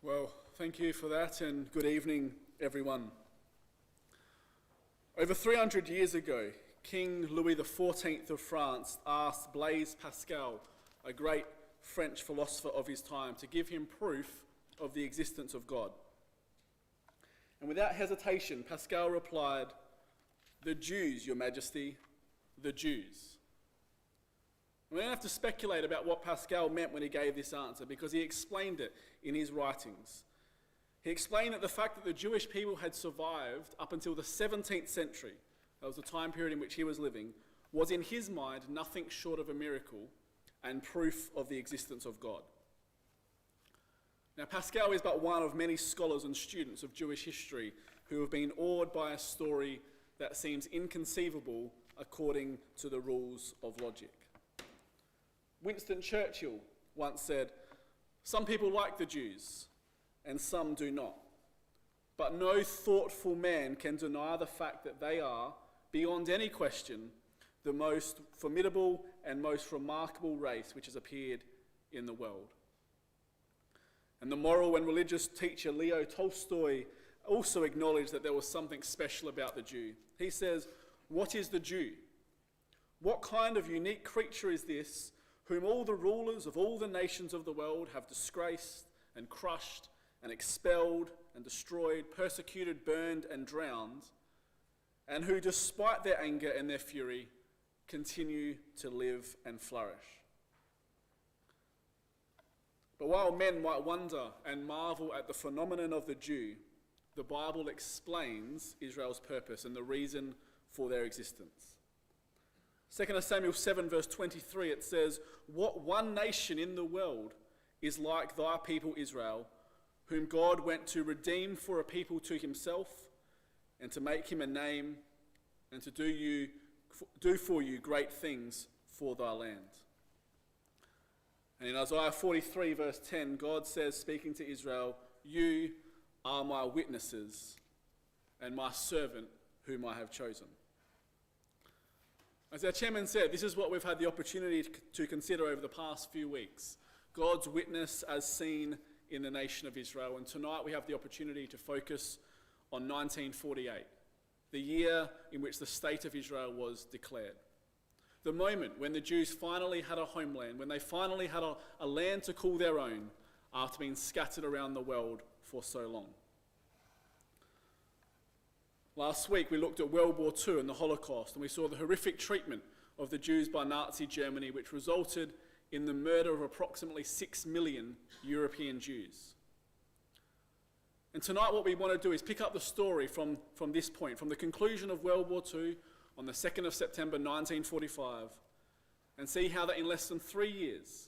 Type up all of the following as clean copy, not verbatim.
Well, thank you for that, and good evening, everyone. Over 300 years ago, King Louis XIV of France asked Blaise Pascal, a great French philosopher of his time, to give him proof of the existence of God. And without hesitation, Pascal replied, "The Jews, Your Majesty, the Jews." We don't have to speculate about what Pascal meant when he gave this answer, because he explained it in his writings. He explained that the fact that the Jewish people had survived up until the 17th century, that was the time period in which he was living, was in his mind nothing short of a miracle and proof of the existence of God. Now, Pascal is but one of many scholars and students of Jewish history who have been awed by a story that seems inconceivable according to the rules of logic. Winston Churchill once said, "Some people like the Jews, and some do not. But no thoughtful man can deny the fact that they are, beyond any question, the most formidable and most remarkable race which has appeared in the world." And the moral and religious teacher Leo Tolstoy also acknowledged that there was something special about the Jew. He says, "What is the Jew? What kind of unique creature is this whom all the rulers of all the nations of the world have disgraced and crushed and expelled and destroyed, persecuted, burned and drowned, and who, despite their anger and their fury, continue to live and flourish?" But while men might wonder and marvel at the phenomenon of the Jew, the Bible explains Israel's purpose and the reason for their existence. 2 Samuel 7 verse 23, it says, "What one nation in the world is like thy people Israel, whom God went to redeem for a people to himself, and to make him a name, and to do for you great things for thy land." And in Isaiah 43 verse 10, God says, speaking to Israel, "You are my witnesses, and my servant whom I have chosen." As our chairman said, this is what we've had the opportunity to consider over the past few weeks. God's witness as seen in the nation of Israel. And tonight we have the opportunity to focus on 1948, the year in which the state of Israel was declared. The moment when the Jews finally had a homeland, when they finally had a land to call their own after being scattered around the world for so long. Last week we looked at World War II and the Holocaust, and we saw the horrific treatment of the Jews by Nazi Germany, which resulted in the murder of approximately 6 million European Jews. And tonight what we want to do is pick up the story from this point, from the conclusion of World War II on the 2nd of September 1945, and see how that in less than 3 years,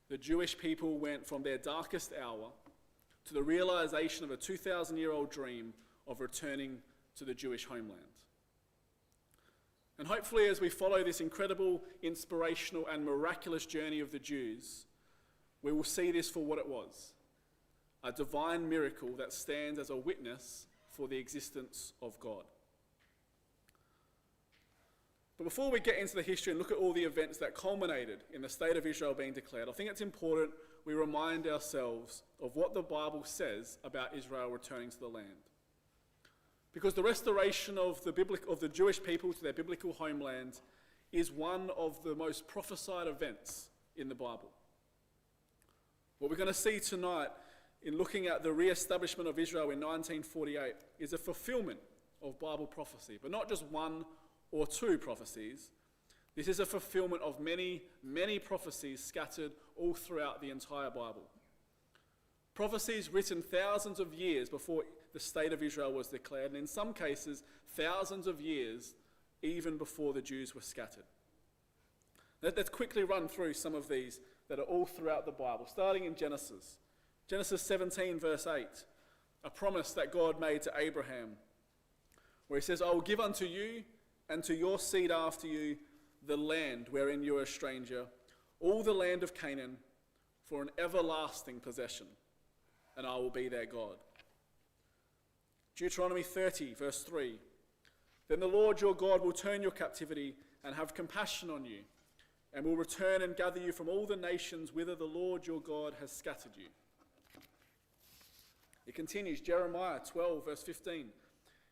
the Jewish people went from their darkest hour to the realization of a 2,000-year-old dream of returning to the Jewish homeland. And hopefully, as we follow this incredible, inspirational and miraculous journey of the Jews, we will see this for what it was, a divine miracle that stands as a witness for the existence of God. But before we get into the history and look at all the events that culminated in the state of Israel being declared, I think it's important we remind ourselves of what the Bible says about Israel returning to the land. Because the restoration of the Jewish people to their biblical homeland is one of the most prophesied events in the Bible. What we're going to see tonight in looking at the re-establishment of Israel in 1948 is a fulfillment of Bible prophecy, but not just one or two prophecies. This is a fulfillment of many, many prophecies scattered all throughout the entire Bible. Prophecies written thousands of years before the state of Israel was declared, and in some cases, thousands of years even before the Jews were scattered. Let's quickly run through some of these that are all throughout the Bible, starting in Genesis. Genesis 17, verse 8, a promise that God made to Abraham, where he says, "I will give unto you and to your seed after you the land wherein you are a stranger, all the land of Canaan, for an everlasting possession, and I will be their God." Deuteronomy 30, verse 3, "Then the Lord your God will turn your captivity and have compassion on you, and will return and gather you from all the nations whither the Lord your God has scattered you." It continues, Jeremiah 12, verse 15.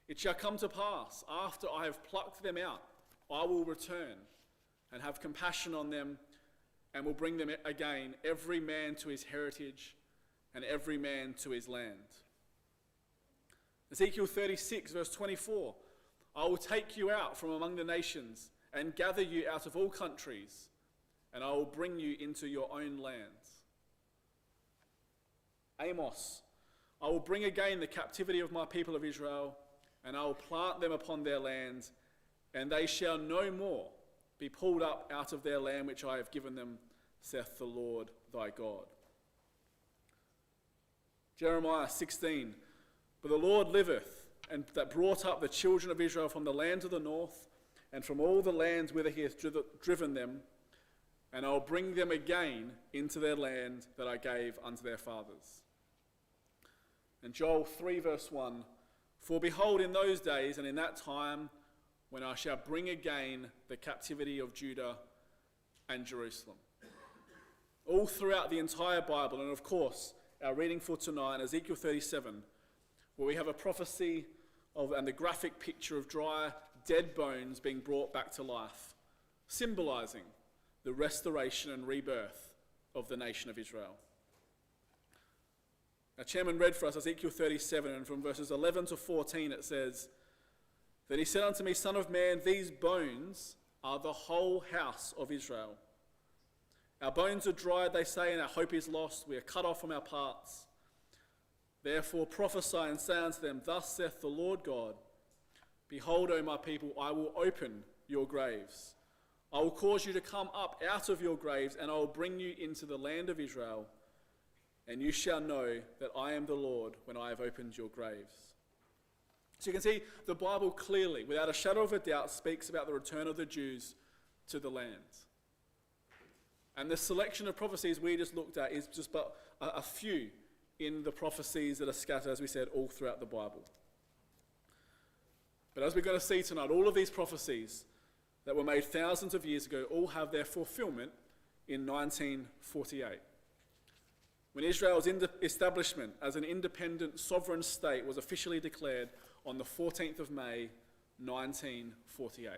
It shall come to pass, after I have plucked them out, I will return and have compassion on them and will bring them again, every man to his heritage and every man to his land. Ezekiel 36, verse 24. I will take you out from among the nations and gather you out of all countries, and I will bring you into your own lands. Amos, I will bring again the captivity of my people of Israel, and I will plant them upon their lands, and they shall no more be pulled up out of their land which I have given them, saith the Lord thy God. Jeremiah 16, but the Lord liveth, and that brought up the children of Israel from the lands of the north, and from all the lands whither he hath driven them, and I will bring them again into their land that I gave unto their fathers. And Joel 3, verse 1, for behold, in those days and in that time, when I shall bring again the captivity of Judah and Jerusalem. All throughout the entire Bible, and of course, our reading for tonight, Ezekiel 37, where we have a prophecy of and the graphic picture of dry, dead bones being brought back to life, symbolizing the restoration and rebirth of the nation of Israel. Our chairman read for us Ezekiel 37, and from verses 11 to 14 it says, Then he said unto me, Son of man, these bones are the whole house of Israel. Our bones are dried, they say, and our hope is lost. We are cut off from our parts. Therefore prophesy and say unto them, Thus saith the Lord God, Behold, O my people, I will open your graves. I will cause you to come up out of your graves, and I will bring you into the land of Israel, and you shall know that I am the Lord when I have opened your graves. So you can see the Bible clearly, without a shadow of a doubt, speaks about the return of the Jews to the land. And the selection of prophecies we just looked at is just but a few in the prophecies that are scattered, as we said, all throughout the Bible. But as we're going to see tonight, all of these prophecies that were made thousands of years ago all have their fulfillment in 1948. When Israel's establishment as an independent sovereign state was officially declared on the 14th of May, 1948.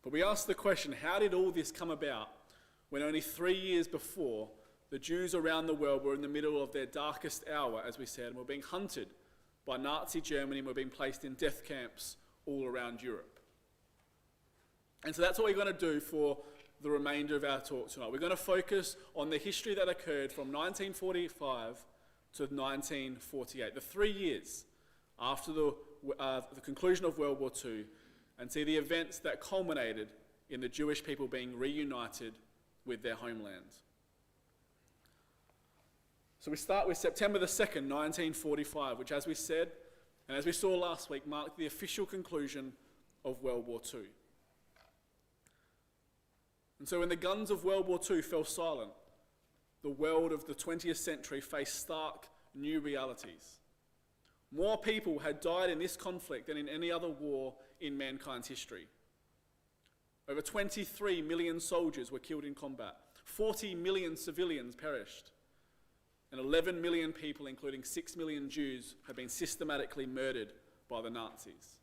But we ask the question, how did all this come about when only 3 years before the Jews around the world were in the middle of their darkest hour, as we said, and were being hunted by Nazi Germany and were being placed in death camps all around Europe? And so that's what we're going to do for the remainder of our talk tonight. We're going to focus on the history that occurred from 1945 to 1948, the 3 years after the conclusion of World War II, and see the events that culminated in the Jewish people being reunited with their homeland. So we start with September the 2nd, 1945, which, as we said, and as we saw last week, marked the official conclusion of World War II. And so when the guns of World War II fell silent, the world of the 20th century faced stark new realities. More people had died in this conflict than in any other war in mankind's history. Over 23 million soldiers were killed in combat, 40 million civilians perished, and 11 million people, including 6 million Jews, had been systematically murdered by the Nazis.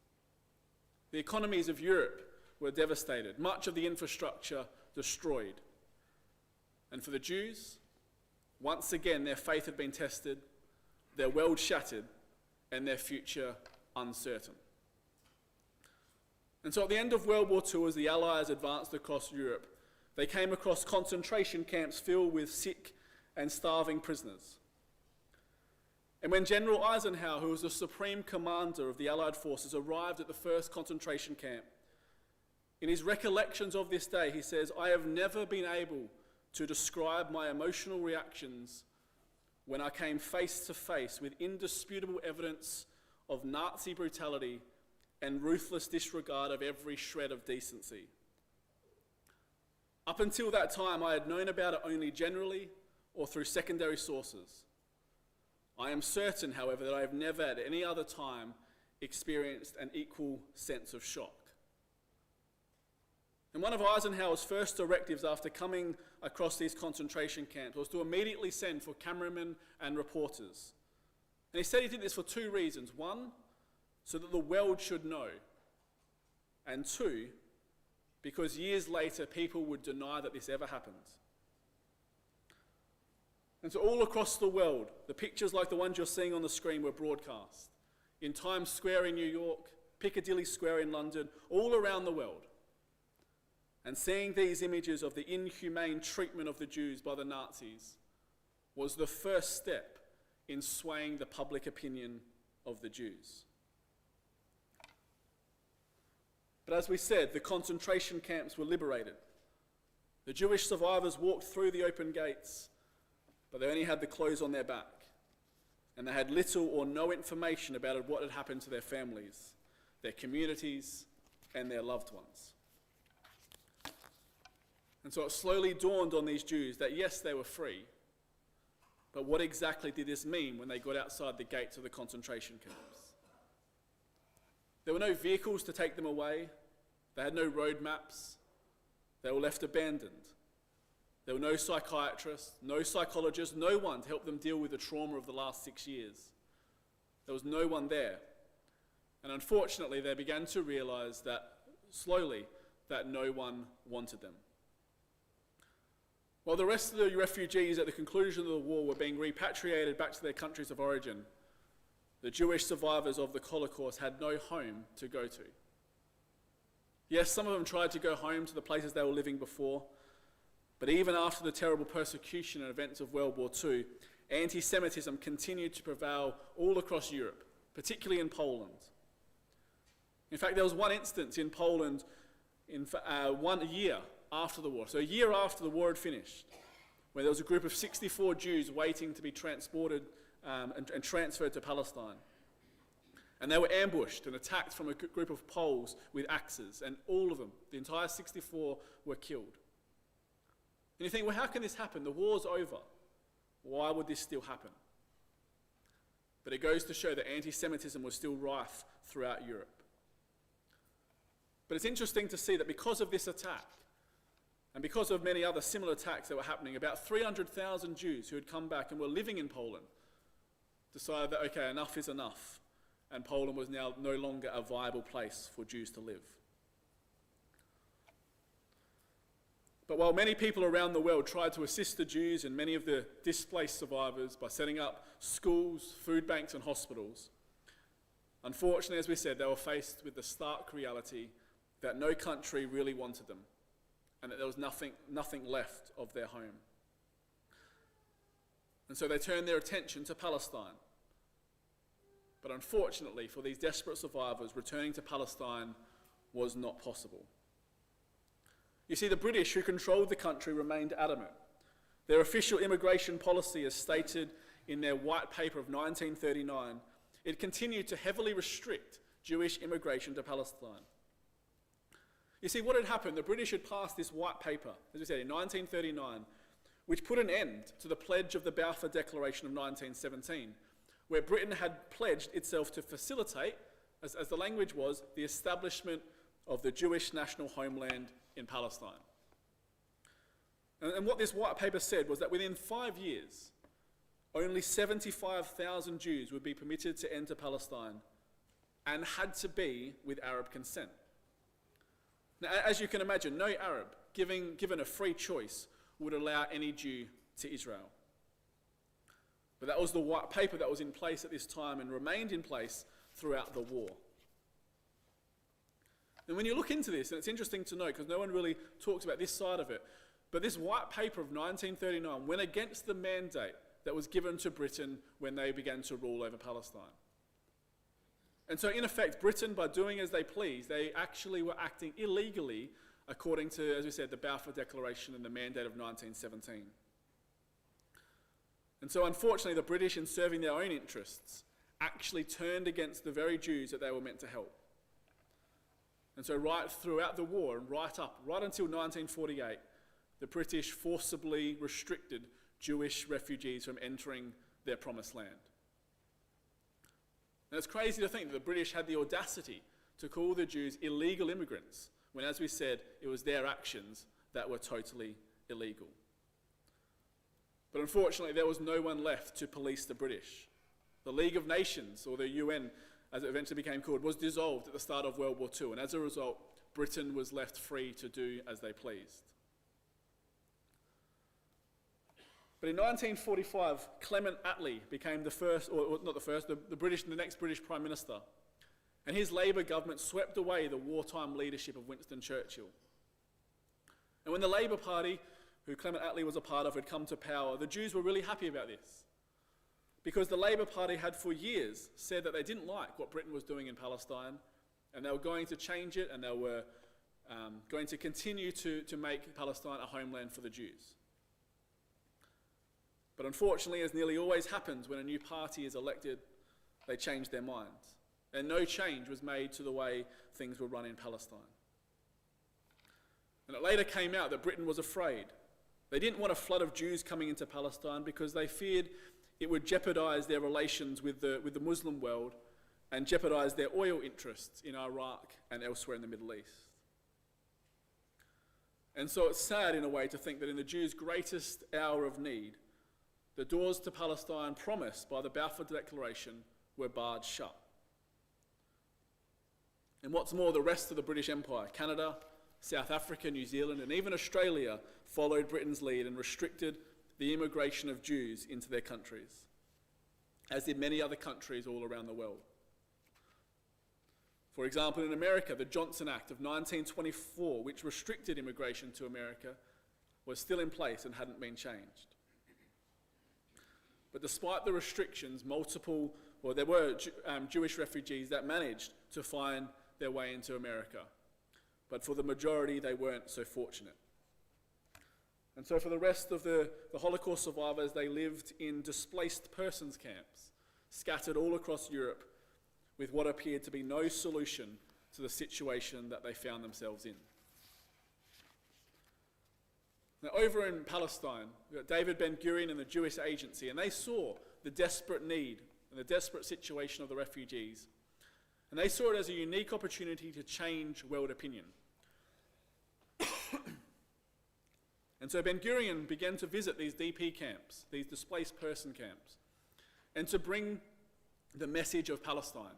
The economies of Europe were devastated, much of the infrastructure destroyed. And for the Jews, once again their faith had been tested, their world shattered, and their future uncertain. And so at the end of World War II, as the Allies advanced across Europe, they came across concentration camps filled with sick and starving prisoners. And when General Eisenhower, who was the supreme commander of the Allied forces, arrived at the first concentration camp, in his recollections of this day, he says, I have never been able to describe my emotional reactions when I came face to face with indisputable evidence of Nazi brutality and ruthless disregard of every shred of decency. Up until that time, I had known about it only generally or through secondary sources. I am certain, however, that I have never at any other time experienced an equal sense of shock. And one of Eisenhower's first directives after coming across these concentration camps was to immediately send for cameramen and reporters. And he said he did this for two reasons. One, so that the world should know. And two, because years later people would deny that this ever happened. And so all across the world, the pictures like the ones you're seeing on the screen were broadcast. In Times Square in New York, Piccadilly Square in London, all around the world. And seeing these images of the inhumane treatment of the Jews by the Nazis was the first step in swaying the public opinion of the Jews. But as we said, the concentration camps were liberated. The Jewish survivors walked through the open gates, but they only had the clothes on their back, and they had little or no information about what had happened to their families, their communities, and their loved ones. And so it slowly dawned on these Jews that yes, they were free, but what exactly did this mean when they got outside the gates of the concentration camps? There were no vehicles to take them away. They had no road maps. They were left abandoned. There were no psychiatrists, no psychologists, no one to help them deal with the trauma of the last 6 years. There was no one there. And unfortunately, they began to realize that slowly that no one wanted them. While the rest of the refugees at the conclusion of the war were being repatriated back to their countries of origin, the Jewish survivors of the Holocaust had no home to go to. Yes, some of them tried to go home to the places they were living before, but even after the terrible persecution and events of World War II, anti-Semitism continued to prevail all across Europe, particularly in Poland. In fact, there was one instance in Poland in 1 year after the war, so a year after the war had finished, where there was a group of 64 Jews waiting to be transported and transferred to Palestine. And they were ambushed and attacked from a group of Poles with axes, and all of them, the entire 64, were killed. And you think, well, how can this happen? The war's over. Why would this still happen? But it goes to show that anti-Semitism was still rife throughout Europe. But it's interesting to see that because of this attack, and because of many other similar attacks that were happening, about 300,000 Jews who had come back and were living in Poland decided that, okay, enough is enough, and Poland was now no longer a viable place for Jews to live. But while many people around the world tried to assist the Jews and many of the displaced survivors by setting up schools, food banks, and hospitals, unfortunately, as we said, they were faced with the stark reality that no country really wanted them, and that there was nothing left of their home. And so they turned their attention to Palestine. But unfortunately, for these desperate survivors, returning to Palestine was not possible. You see, the British, who controlled the country, remained adamant. Their official immigration policy, as stated in their white paper of 1939, it continued to heavily restrict Jewish immigration to Palestine. You see, what had happened, the British had passed this white paper, as we said, in 1939, which put an end to the pledge of the Balfour Declaration of 1917, where Britain had pledged itself to facilitate, as the language was, the establishment of the Jewish national homeland in Palestine. And what this white paper said was that within 5 years, only 75,000 Jews would be permitted to enter Palestine, and had to be with Arab consent. Now, as you can imagine, no Arab, given a free choice, would allow any Jew to Israel. But that was the white paper that was in place at this time and remained in place throughout the war. And when you look into this, and it's interesting to note because no one really talks about this side of it, but this white paper of 1939 went against the mandate that was given to Britain when they began to rule over Palestine. And so in effect, Britain, by doing as they pleased, they actually were acting illegally according to, as we said, the Balfour Declaration and the mandate of 1917. And so unfortunately, the British, in serving their own interests, actually turned against the very Jews that they were meant to help. And so right throughout the war and right until 1948, the British forcibly restricted Jewish refugees from entering their promised land. And it's crazy to think that the British had the audacity to call the Jews illegal immigrants when, as we said, it was their actions that were totally illegal. But unfortunately, there was no one left to police the British. The League of Nations, or the UN, as it eventually became called, was dissolved at the start of World War II, and as a result, Britain was left free to do as they pleased. But in 1945, Clement Attlee became the first, or not the first, the next British Prime Minister, and his Labour government swept away the wartime leadership of Winston Churchill. And when the Labour Party, who Clement Attlee was a part of, had come to power, the Jews were really happy about this, because the Labour Party had for years said that they didn't like what Britain was doing in Palestine, and they were going to change it, and they were going to continue to make Palestine a homeland for the Jews. But unfortunately, as nearly always happens when a new party is elected, they change their minds. And no change was made to the way things were run in Palestine. And it later came out that Britain was afraid. They didn't want a flood of Jews coming into Palestine because they feared it would jeopardize their relations with the Muslim world and jeopardize their oil interests in Iraq and elsewhere in the Middle East. And so it's sad in a way to think that in the Jews' greatest hour of need, the doors to Palestine promised by the Balfour Declaration were barred shut. And what's more, the rest of the British Empire, Canada, South Africa, New Zealand, and even Australia followed Britain's lead and restricted the immigration of Jews into their countries, as did many other countries all around the world. For example, in America, the Johnson Act of 1924, which restricted immigration to America, was still in place and hadn't been changed. But despite the restrictions, there were Jewish refugees that managed to find their way into America. But for the majority, they weren't so fortunate. And so for the rest of the Holocaust survivors, they lived in displaced persons camps, scattered all across Europe, with what appeared to be no solution to the situation that they found themselves in. Now, over in Palestine, we've got David Ben-Gurion and the Jewish Agency, and they saw the desperate need and the desperate situation of the refugees. And they saw it as a unique opportunity to change world opinion. And so Ben-Gurion began to visit these DP camps, these displaced person camps, and to bring the message of Palestine.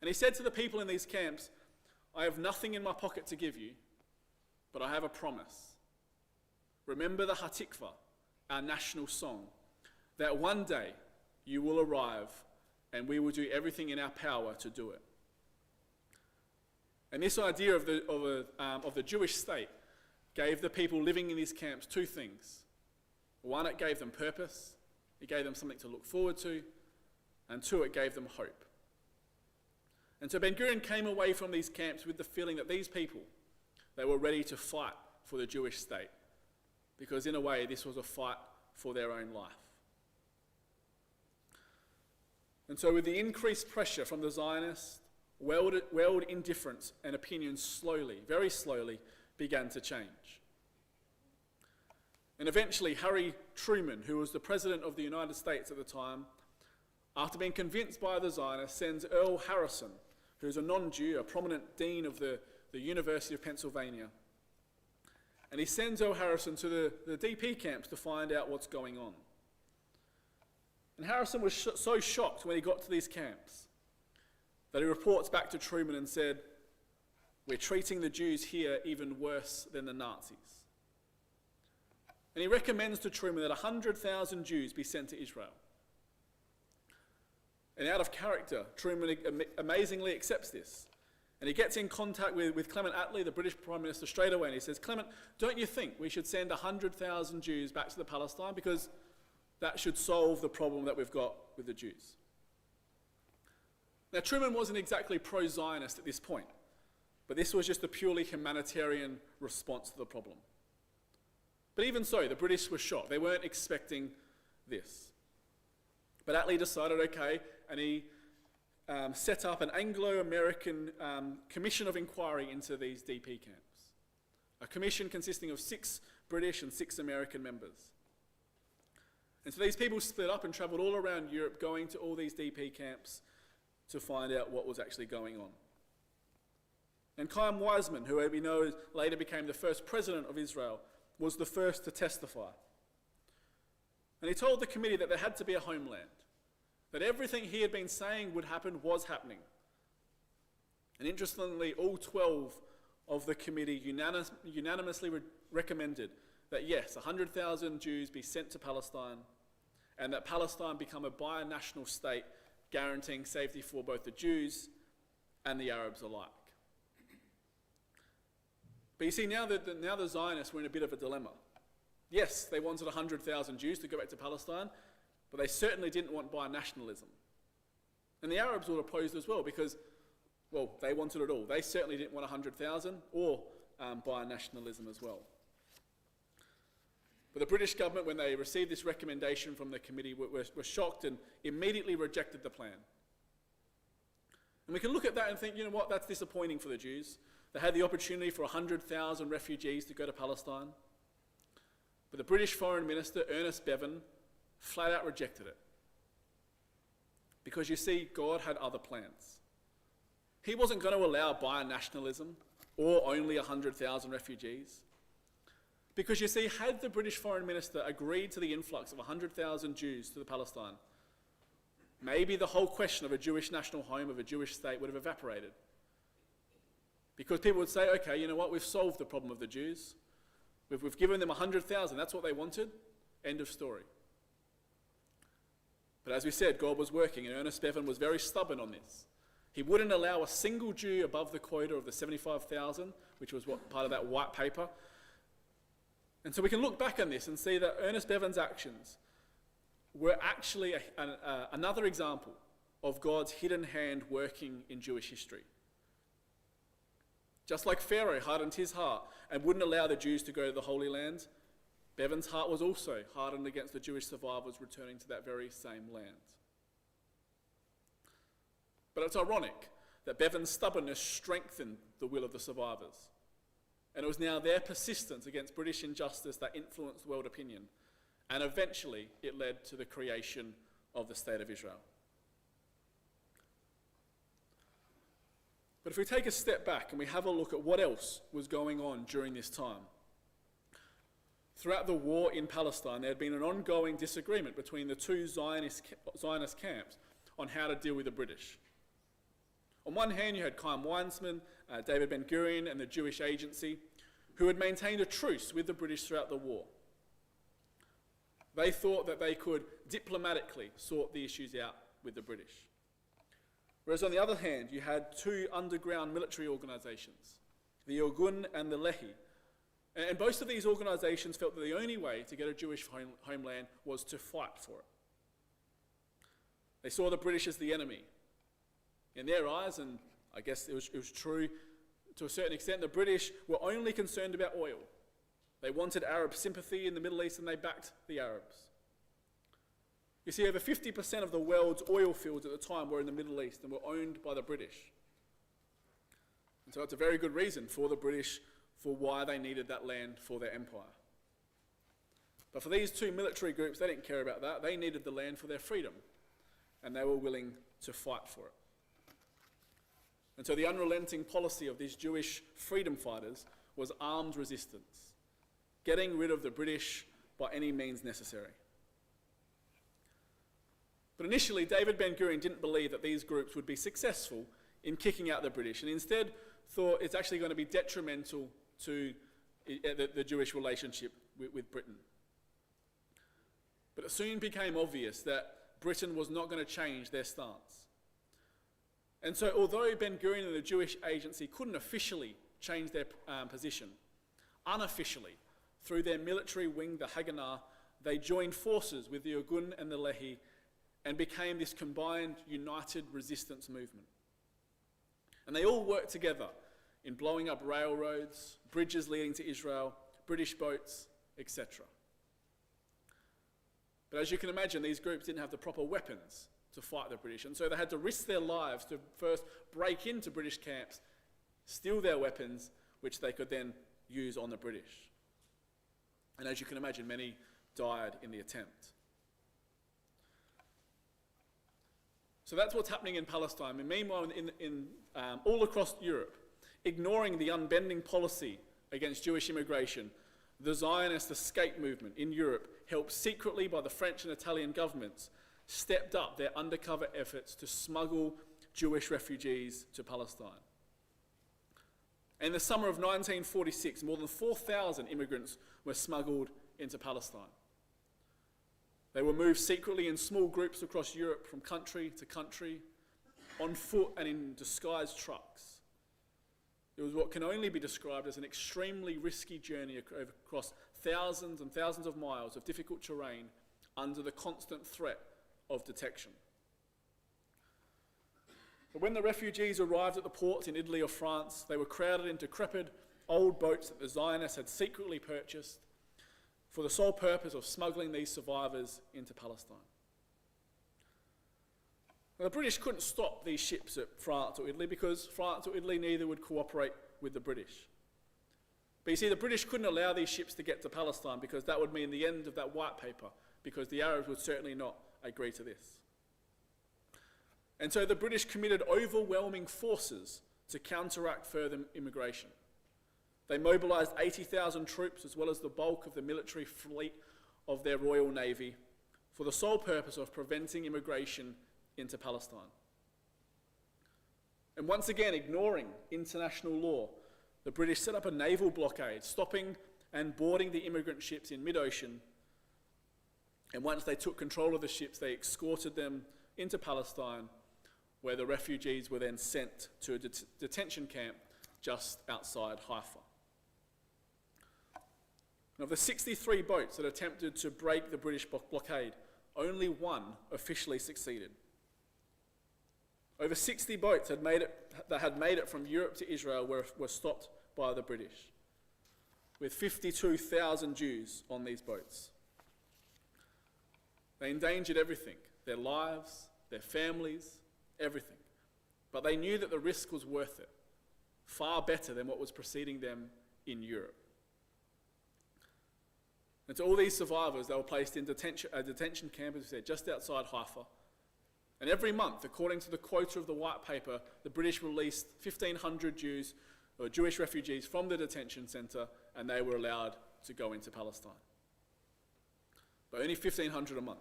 And he said to the people in these camps, "I have nothing in my pocket to give you, but I have a promise. Remember the Hatikva, our national song, that one day you will arrive and we will do everything in our power to do it." And this idea of the Jewish state gave the people living in these camps two things. One, it gave them purpose, it gave them something to look forward to, and two, it gave them hope. And so Ben-Gurion came away from these camps with the feeling that these people, they were ready to fight for the Jewish state, because in a way this was a fight for their own life. And so with the increased pressure from the Zionists, world indifference and opinions slowly, very slowly, began to change. And eventually Harry Truman, who was the President of the United States at the time, after being convinced by the Zionists, sends Earl Harrison, who's a non-Jew, a prominent dean of the University of Pennsylvania. And he sends Earl Harrison to the DP camps to find out what's going on. And Harrison was so shocked when he got to these camps that he reports back to Truman and said, "We're treating the Jews here even worse than the Nazis." And he recommends to Truman that 100,000 Jews be sent to Israel. And out of character, Truman amazingly accepts this. And he gets in contact with Clement Attlee, the British Prime Minister, straight away, and he says, "Clement, don't you think we should send 100,000 Jews back to the Palestine? Because that should solve the problem that we've got with the Jews." Now, Truman wasn't exactly pro-Zionist at this point, but this was just a purely humanitarian response to the problem. But even so, the British were shocked. They weren't expecting this. But Attlee decided, okay, and he set up an Anglo-American commission of inquiry into these DP camps. A commission consisting of 6 British and 6 American members. And so these people split up and travelled all around Europe, going to all these DP camps to find out what was actually going on. And Chaim Weizmann, who we know later became the first president of Israel, was the first to testify. And he told the committee that there had to be a homeland, that everything he had been saying would happen was happening. And interestingly, all 12 of the committee unanimously recommended that yes, 100,000 Jews be sent to Palestine, and that Palestine become a binational state, guaranteeing safety for both the Jews and the Arabs alike. But you see, now the Zionists were in a bit of a dilemma. Yes, they wanted 100,000 Jews to go back to Palestine, but they certainly didn't want binationalism. And the Arabs were opposed as well because, well, they wanted it all. They certainly didn't want 100,000 or binationalism as well. But the British government, when they received this recommendation from the committee, were shocked and immediately rejected the plan. And we can look at that and think, you know what, that's disappointing for the Jews. They had the opportunity for 100,000 refugees to go to Palestine. But the British Foreign Minister, Ernest Bevin, flat out rejected it. Because you see, God had other plans. He wasn't going to allow binationalism or only 100,000 refugees. Because you see, had the British Foreign Minister agreed to the influx of 100,000 Jews to Palestine, maybe the whole question of a Jewish national home, of a Jewish state, would have evaporated. Because people would say, okay, you know what, we've solved the problem of the Jews. We've given them 100,000, that's what they wanted, end of story. But as we said, God was working, and Ernest Bevin was very stubborn on this. He wouldn't allow a single Jew above the quota of the 75,000, which was part of that white paper. And so we can look back on this and see that Ernest Bevin's actions were actually another example of God's hidden hand working in Jewish history. Just like Pharaoh hardened his heart and wouldn't allow the Jews to go to the Holy Land, Bevin's heart was also hardened against the Jewish survivors returning to that very same land. But it's ironic that Bevin's stubbornness strengthened the will of the survivors. And it was now their persistence against British injustice that influenced world opinion. And eventually it led to the creation of the State of Israel. But if we take a step back and we have a look at what else was going on during this time, throughout the war in Palestine, there had been an ongoing disagreement between the two Zionist camps on how to deal with the British. On one hand, you had Chaim Weizmann, David Ben-Gurion, and the Jewish Agency, who had maintained a truce with the British throughout the war. They thought that they could diplomatically sort the issues out with the British. Whereas on the other hand, you had two underground military organisations, the Irgun and the Lehi. And both of these organisations felt that the only way to get a Jewish homeland was to fight for it. They saw the British as the enemy. In their eyes, and I guess it was true to a certain extent, the British were only concerned about oil. They wanted Arab sympathy in the Middle East and they backed the Arabs. You see, over 50% of the world's oil fields at the time were in the Middle East and were owned by the British. And so it's a very good reason for the British for why they needed that land for their empire. But for these two military groups, they didn't care about that. They needed the land for their freedom, and they were willing to fight for it. And so the unrelenting policy of these Jewish freedom fighters was armed resistance, getting rid of the British by any means necessary. But initially, David Ben-Gurion didn't believe that these groups would be successful in kicking out the British, and instead thought it's actually going to be detrimental to the Jewish relationship with Britain. But it soon became obvious that Britain was not going to change their stance. And so although Ben-Gurion and the Jewish Agency couldn't officially change their position, unofficially, through their military wing, the Haganah, they joined forces with the Irgun and the Lehi and became this combined, united resistance movement. And they all worked together in blowing up railroads, bridges leading to Israel, British boats, etc. But as you can imagine, these groups didn't have the proper weapons to fight the British, and so they had to risk their lives to first break into British camps, steal their weapons, which they could then use on the British. And as you can imagine, many died in the attempt. So that's what's happening in Palestine. And meanwhile, in all across Europe, ignoring the unbending policy against Jewish immigration, the Zionist escape movement in Europe, helped secretly by the French and Italian governments, stepped up their undercover efforts to smuggle Jewish refugees to Palestine. In the summer of 1946, more than 4,000 immigrants were smuggled into Palestine. They were moved secretly in small groups across Europe from country to country, on foot and in disguised trucks. It was what can only be described as an extremely risky journey across thousands and thousands of miles of difficult terrain under the constant threat of detection. But when the refugees arrived at the ports in Italy or France, they were crowded into decrepit old boats that the Zionists had secretly purchased for the sole purpose of smuggling these survivors into Palestine. Now, the British couldn't stop these ships at France or Italy because France or Italy neither would cooperate with the British. But you see, the British couldn't allow these ships to get to Palestine because that would mean the end of that white paper, because the Arabs would certainly not agree to this. And so the British committed overwhelming forces to counteract further immigration. They mobilised 80,000 troops as well as the bulk of the military fleet of their Royal Navy for the sole purpose of preventing immigration into Palestine. And once again, ignoring international law, the British set up a naval blockade, stopping and boarding the immigrant ships in mid-ocean. And once they took control of the ships, they escorted them into Palestine, where the refugees were then sent to a detention camp just outside Haifa. And of the 63 boats that attempted to break the British blockade, only one officially succeeded. Over 60 boats that had made it from Europe to Israel were stopped by the British, with 52,000 Jews on these boats. They endangered everything, their lives, their families, everything. But they knew that the risk was worth it, far better than what was preceding them in Europe. And to all these survivors, they were placed in a detention camp, as we said, just outside Haifa. And every month, according to the quota of the white paper, the British released 1,500 Jews or Jewish refugees from the detention centre, and they were allowed to go into Palestine. But only 1,500 a month.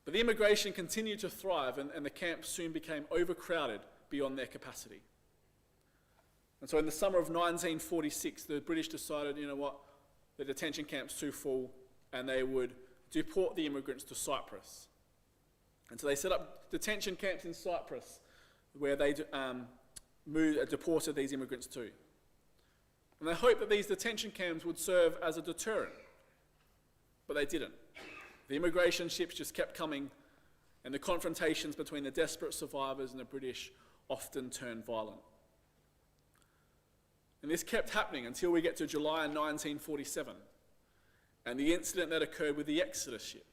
But the immigration continued to thrive, and the camps soon became overcrowded beyond their capacity. And so in the summer of 1946, the British decided, you know what, the detention camp's too full, and they would deport the immigrants to Cyprus. And so they set up detention camps in Cyprus, where they deported these immigrants to. And they hoped that these detention camps would serve as a deterrent, but they didn't. The immigration ships just kept coming, and the confrontations between the desperate survivors and the British often turned violent. And this kept happening until we get to July 1947, and the incident that occurred with the Exodus ship,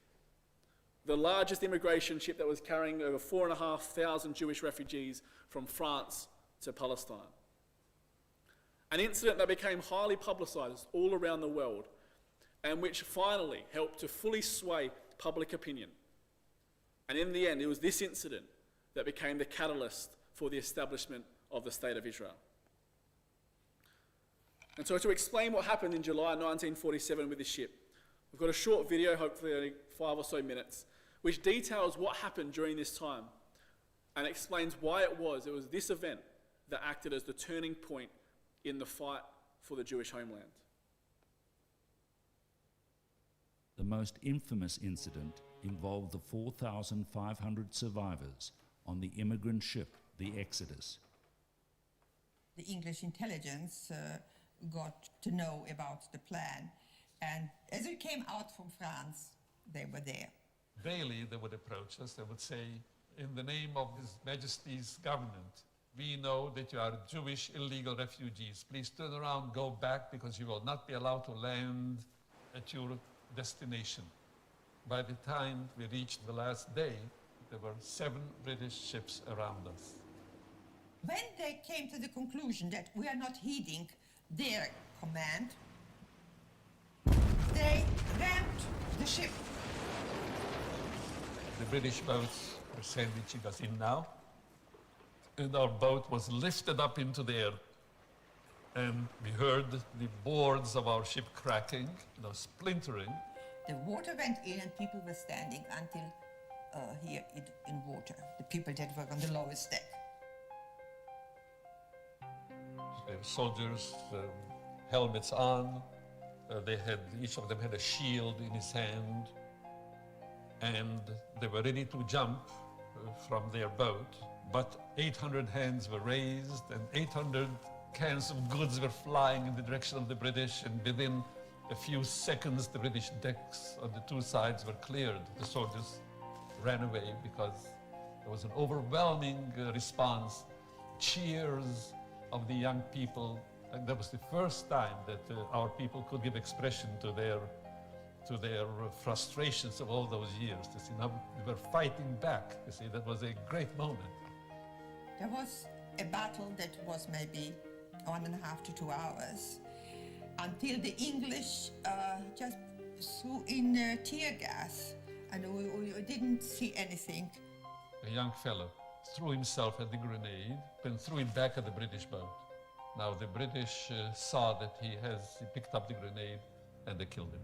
the largest immigration ship that was carrying over 4,500 Jewish refugees from France to Palestine. An incident that became highly publicised all around the world, and which finally helped to fully sway public opinion. And in the end, it was this incident that became the catalyst for the establishment of the State of Israel. And so to explain what happened in July 1947 with this ship, we've got a short video, hopefully only 5 or so minutes, which details what happened during this time and explains why it was this event that acted as the turning point in the fight for the Jewish homeland. The most infamous incident involved the 4,500 survivors on the immigrant ship, the Exodus. The English intelligence got to know about the plan, and as we came out from France, they were there. Daily they would approach us, they would say, in the name of His Majesty's government, we know that you are Jewish illegal refugees. Please turn around, go back, because you will not be allowed to land at your destination. By the time we reached the last day, there were 7 British ships around us. When they came to the conclusion that we are not heeding their command, they rammed the ship. The British boats were sandwiching us in now. and our boat was lifted up into the air. And we heard the boards of our ship cracking, splintering. The water went in and people were standing until here in water, the people that were on the lowest deck. The soldiers, helmets on, each of them had a shield in his hand, and they were ready to jump from their boat, but 800 hands were raised and 800 cans of goods were flying in the direction of the British, and within a few seconds the British decks on the two sides were cleared. The soldiers ran away because there was an overwhelming response, cheers of the young people, and that was the first time that our people could give expression to their frustrations of all those years. You see, now we were fighting back. You see, that was a great moment. There was a battle that was maybe 1.5 to 2 hours until the English just threw in tear gas, and we didn't see anything. A young fellow threw himself at the grenade and threw it back at the British boat. Now the British saw that he picked up the grenade and they killed him.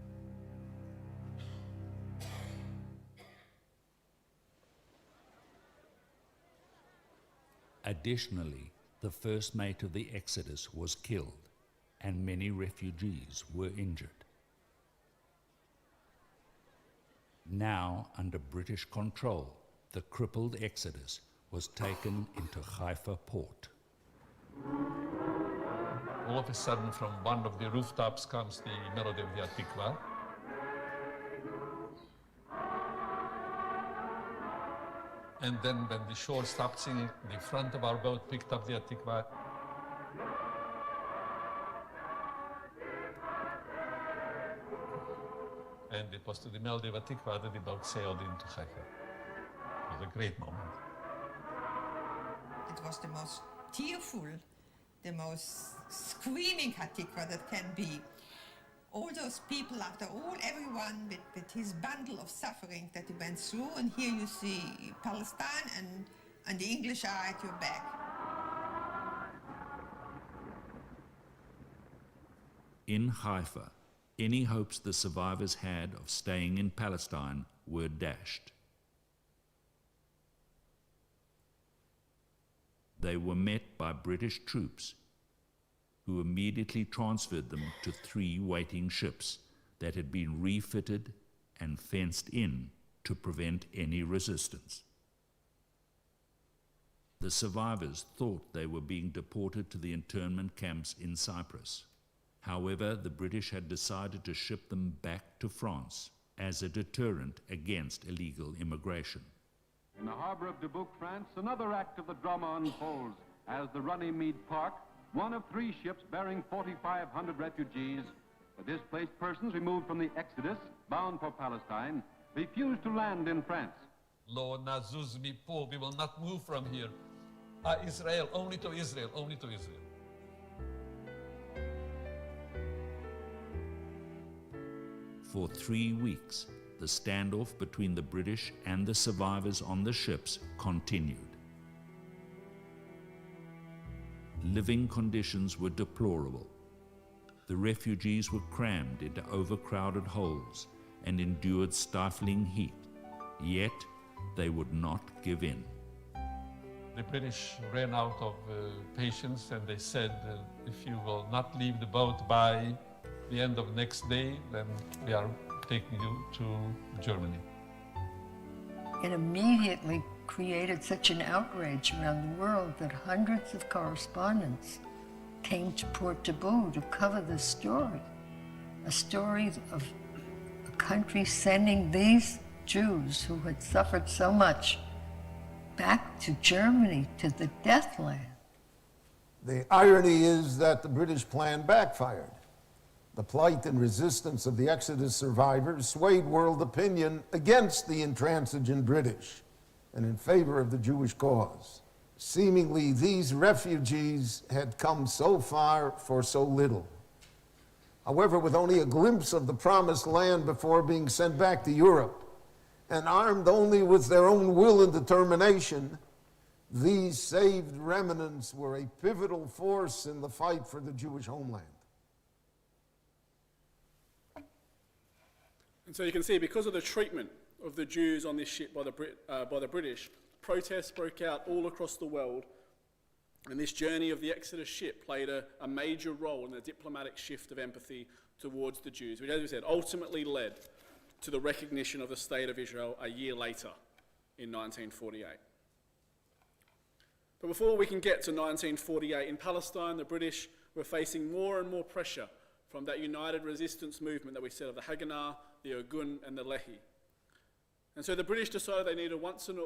Additionally, the first mate of the Exodus was killed, and many refugees were injured. Now, under British control, the crippled Exodus was taken into Haifa port. All of a sudden, from one of the rooftops comes the melody of the Hatikvah. And then when the shore stopped singing, the front of our boat picked up the Hatikvah. And it was to the melody of Hatikvah that the boat sailed into Haifa. It was a great moment. It was the most tearful, the most screaming Hatikvah that can be. All those people, everyone with his bundle of suffering that he went through, and here you see Palestine and the English are at your back. In Haifa, any hopes the survivors had of staying in Palestine were dashed. They were met by British troops, who immediately transferred them to 3 waiting ships that had been refitted and fenced in to prevent any resistance. The survivors thought they were being deported to the internment camps in Cyprus. However, the British had decided to ship them back to France as a deterrent against illegal immigration. In the harbor of Dubuque, France, another act of the drama unfolds as the Runnymede Park, one of 3 ships bearing 4,500 refugees, the displaced persons removed from the Exodus, bound for Palestine, refused to land in France. Lo nazuz mipo, we will not move from here. Israel, only to Israel, only to Israel. For 3 weeks, the standoff between the British and the survivors on the ships continued. Living conditions were deplorable. The refugees were crammed into overcrowded holds and endured stifling heat, yet they would not give in. The British ran out of patience, and they said, if you will not leave the boat by the end of next day, then we are taking you to Germany. It immediately created such an outrage around the world that hundreds of correspondents came to Port Taboo to cover this story. A story of a country sending these Jews who had suffered so much back to Germany, to the death land. The irony is that the British plan backfired. The plight and resistance of the Exodus survivors swayed world opinion against the intransigent British and in favor of the Jewish cause. Seemingly, these refugees had come so far for so little. However, with only a glimpse of the promised land before being sent back to Europe, and armed only with their own will and determination, These saved remnants were a pivotal force in the fight for the Jewish homeland. And so you can see, because of the treatment of the Jews on this ship by the British, protests broke out all across the world, and this journey of the Exodus ship played a major role in the diplomatic shift of empathy towards the Jews, which, as we said, ultimately led to the recognition of the State of Israel a year later in 1948. But before we can get to 1948, in Palestine, the British were facing more and more pressure from that united resistance movement that we said of the Haganah, the Irgun, and the Lehi. And so the British decided they needed once and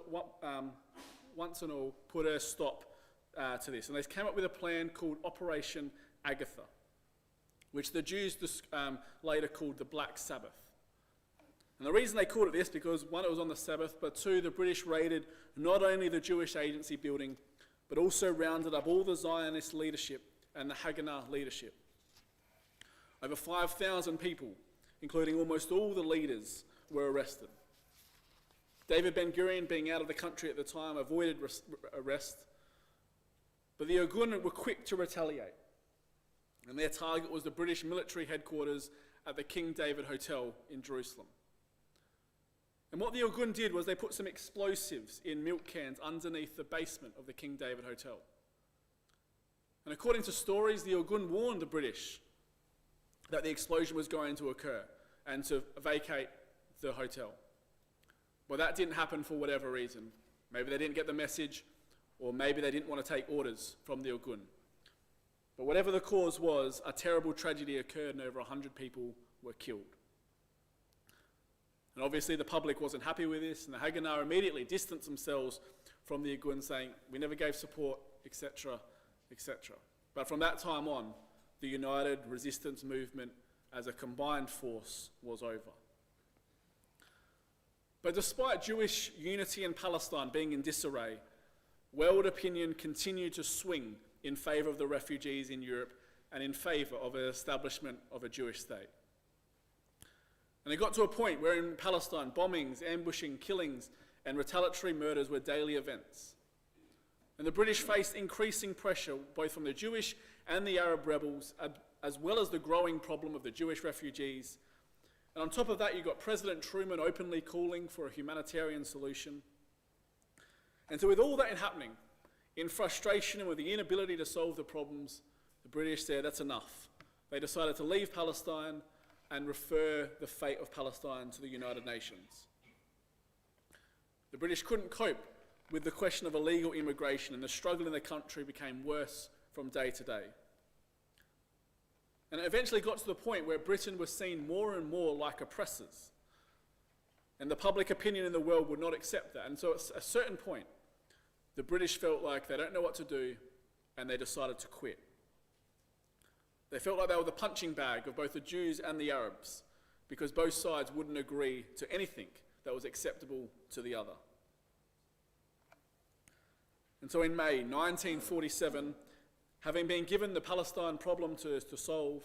all put a stop to this. And they came up with a plan called Operation Agatha, which the Jews later called the Black Sabbath. And the reason they called it this, because one, it was on the Sabbath, but two, the British raided not only the Jewish agency building, but also rounded up all the Zionist leadership and the Haganah leadership. Over 5,000 people, including almost all the leaders, were arrested. David Ben-Gurion, being out of the country at the time, avoided arrest, but the Irgun were quick to retaliate, and their target was the British military headquarters at the King David Hotel in Jerusalem. And what the Irgun did was they put some explosives in milk cans underneath the basement of the King David Hotel. And according to stories, the Irgun warned the British that the explosion was going to occur and to vacate the hotel. Well, that didn't happen for whatever reason. Maybe they didn't get the message, or maybe they didn't want to take orders from the Irgun. But whatever the cause was, a terrible tragedy occurred and over 100 people were killed. And obviously the public wasn't happy with this, and the Haganah immediately distanced themselves from the Irgun, saying, we never gave support, etc., etc. But from that time on, the united resistance movement as a combined force was over. But despite Jewish unity in Palestine being in disarray, world opinion continued to swing in favour of the refugees in Europe and in favour of an establishment of a Jewish state. And it got to a point where in Palestine, bombings, ambushing, killings, and retaliatory murders were daily events. And the British faced increasing pressure both from the Jewish and the Arab rebels, as well as the growing problem of the Jewish refugees. And on top of that, you got President Truman openly calling for a humanitarian solution. And so with all that happening, in frustration and with the inability to solve the problems, the British said, that's enough. They decided to leave Palestine and refer the fate of Palestine to the United Nations. The British couldn't cope with the question of illegal immigration, and the struggle in the country became worse from day to day. And it eventually got to the point where Britain was seen more and more like oppressors, and the public opinion in the world would not accept that. And so at a certain point, the British felt like they don't know what to do, and they decided to quit. They felt like they were the punching bag of both the Jews and the Arabs, because both sides wouldn't agree to anything that was acceptable to the other. And so in May 1947, having been given the Palestine problem to solve,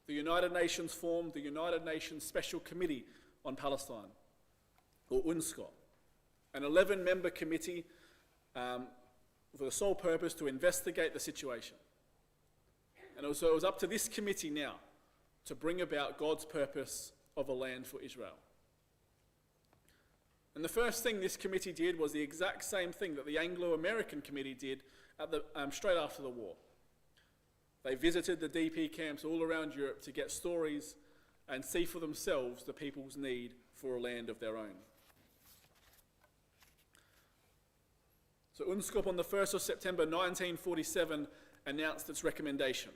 the United Nations formed the United Nations Special Committee on Palestine, or UNSCOP, an 11-member committee for the sole purpose to investigate the situation. And so it was up to this committee now to bring about God's purpose of a land for Israel. And the first thing this committee did was the exact same thing that the Anglo-American committee did straight after the war. They visited the DP camps all around Europe to get stories and see for themselves the people's need for a land of their own. So UNSCOP on the 1st of September 1947 announced its recommendation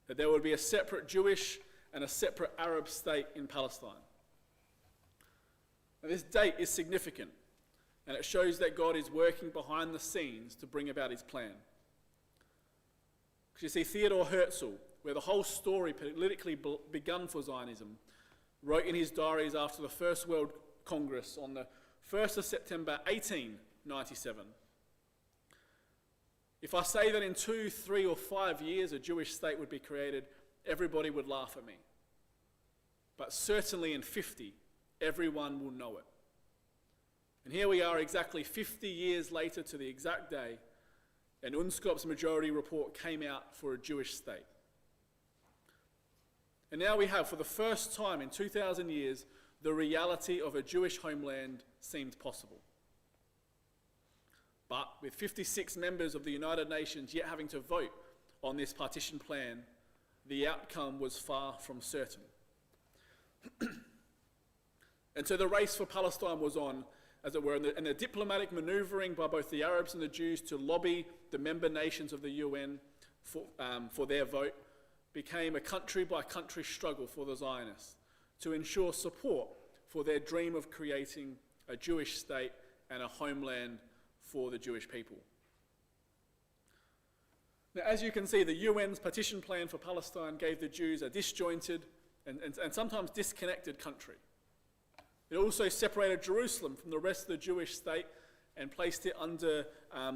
that there would be a separate Jewish and a separate Arab state in Palestine. Now, this date is significant, and it shows that God is working behind the scenes to bring about his plan. Because you see, Theodor Herzl, where the whole story politically begun for Zionism, wrote in his diaries after the First World Congress on the 1st of September 1897, if I say that in 2, 3, or 5 years a Jewish state would be created, everybody would laugh at me. But certainly in 50, everyone will know it. And here we are exactly 50 years later to the exact day, and UNSCOP's majority report came out for a Jewish state. And now we have, for the first time in 2,000 years, the reality of a Jewish homeland seemed possible. But with 56 members of the United Nations yet having to vote on this partition plan, the outcome was far from certain. And so the race for Palestine was on, as it were, and the diplomatic maneuvering by both the Arabs and the Jews to lobby the member nations of the UN for their vote became a country-by-country struggle for the Zionists to ensure support for their dream of creating a Jewish state and a homeland for the Jewish people. Now, as you can see, the UN's partition plan for Palestine gave the Jews a disjointed and sometimes disconnected country. It also separated Jerusalem from the rest of the Jewish state and placed it under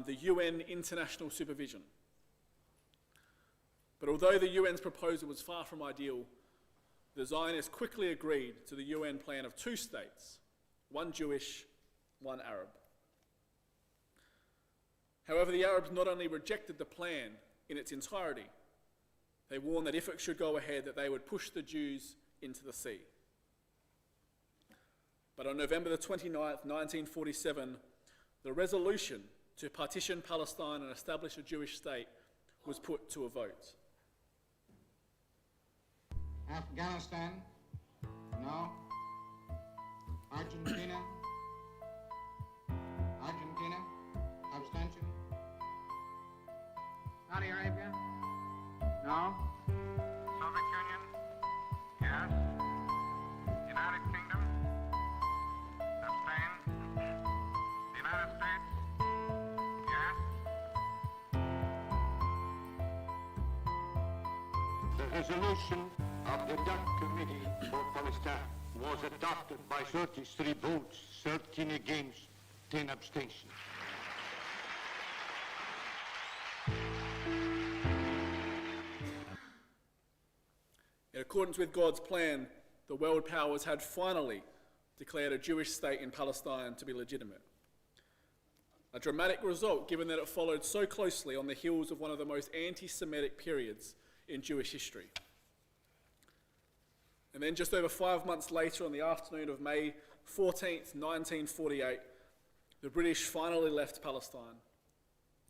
the UN international supervision. But although the UN's proposal was far from ideal, the Zionists quickly agreed to the UN plan of 2 states, one Jewish, one Arab. However, the Arabs not only rejected the plan in its entirety, they warned that if it should go ahead, that they would push the Jews into the sea. But on November the 29th, 1947, the resolution to partition Palestine and establish a Jewish state was put to a vote. Afghanistan, no. Argentina, abstention. Saudi Arabia, no. Soviet Union, yes. United Kingdom, abstain. The United States, yes. The resolution of the DUC Committee for Palestine was adopted by 33 votes, 13 against, 10 abstentions. In accordance with God's plan, the world powers had finally declared a Jewish state in Palestine to be legitimate. A dramatic result, given that it followed so closely on the heels of one of the most anti-Semitic periods in Jewish history. And then just over 5 months later, on the afternoon of May 14th, 1948, the British finally left Palestine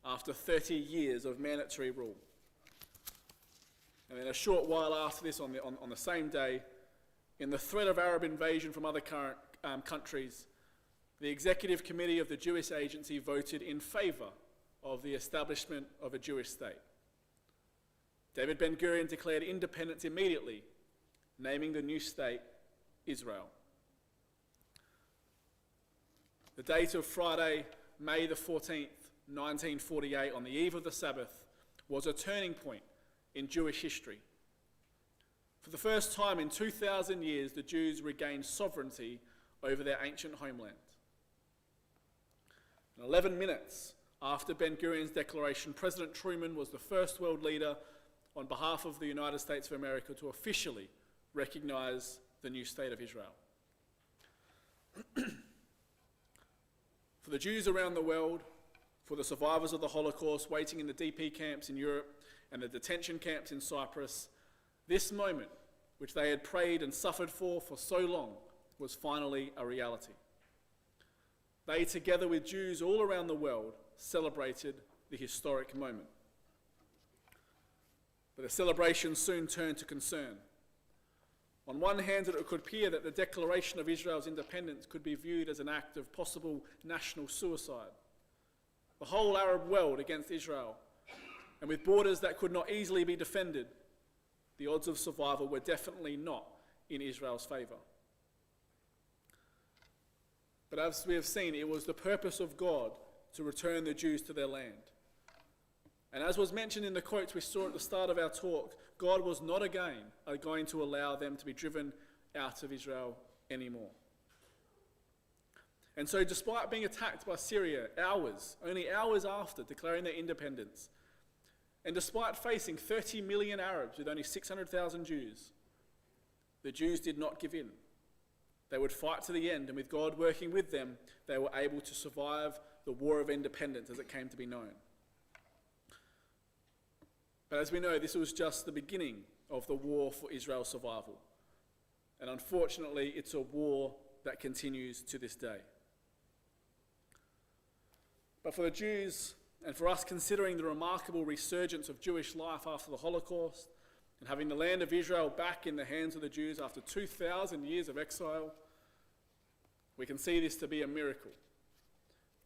after 30 years of mandatory rule. And then a short while after this, on the same day, in the threat of Arab invasion from other current countries, the Executive Committee of the Jewish Agency voted in favour of the establishment of a Jewish state. David Ben-Gurion declared independence immediately, naming the new state Israel. The date of Friday, May the 14th, 1948, on the eve of the Sabbath, was a turning point in Jewish history. For the first time in 2,000 years, the Jews regained sovereignty over their ancient homeland. And 11 minutes after Ben-Gurion's declaration, President Truman was the first world leader on behalf of the United States of America to officially recognize the new state of Israel. For the Jews around the world, for the survivors of the Holocaust waiting in the DP camps in Europe and the detention camps in Cyprus, this moment, which they had prayed and suffered for so long, was finally a reality. They, together with Jews all around the world, celebrated the historic moment. But the celebration soon turned to concern. On one hand, it could appear that the declaration of Israel's independence could be viewed as an act of possible national suicide. The whole Arab world against Israel, and with borders that could not easily be defended, the odds of survival were definitely not in Israel's favour. But as we have seen, it was the purpose of God to return the Jews to their land. And as was mentioned in the quotes we saw at the start of our talk, God was not again going to allow them to be driven out of Israel anymore. And so despite being attacked by Syria only hours after declaring their independence, and despite facing 30 million Arabs with only 600,000 Jews, the Jews did not give in. They would fight to the end, and with God working with them, they were able to survive the War of Independence as it came to be known. But as we know, this was just the beginning of the war for Israel's survival. And unfortunately, it's a war that continues to this day. But for the Jews, and for us considering the remarkable resurgence of Jewish life after the Holocaust, and having the land of Israel back in the hands of the Jews after 2,000 years of exile, we can see this to be a miracle,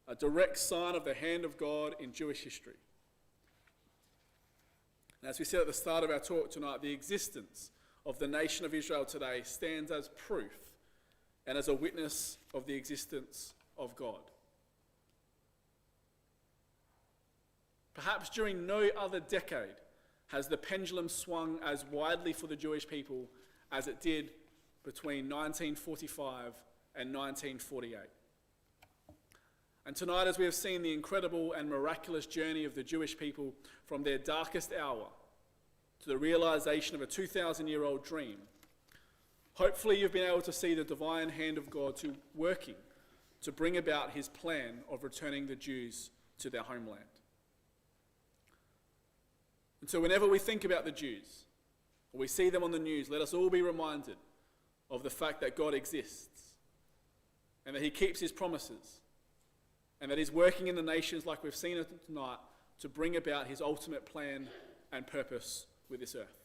a direct sign of the hand of God in Jewish history. And as we said at the start of our talk tonight, the existence of the nation of Israel today stands as proof and as a witness of the existence of God. Perhaps during no other decade has the pendulum swung as widely for the Jewish people as it did between 1945 and 1948. And tonight, as we have seen the incredible and miraculous journey of the Jewish people from their darkest hour to the realization of a 2,000-year-old dream, hopefully you've been able to see the divine hand of God working to bring about his plan of returning the Jews to their homeland. And so whenever we think about the Jews, or we see them on the news, let us all be reminded of the fact that God exists, and that he keeps his promises, and that he's working in the nations like we've seen tonight to bring about his ultimate plan and purpose with this earth.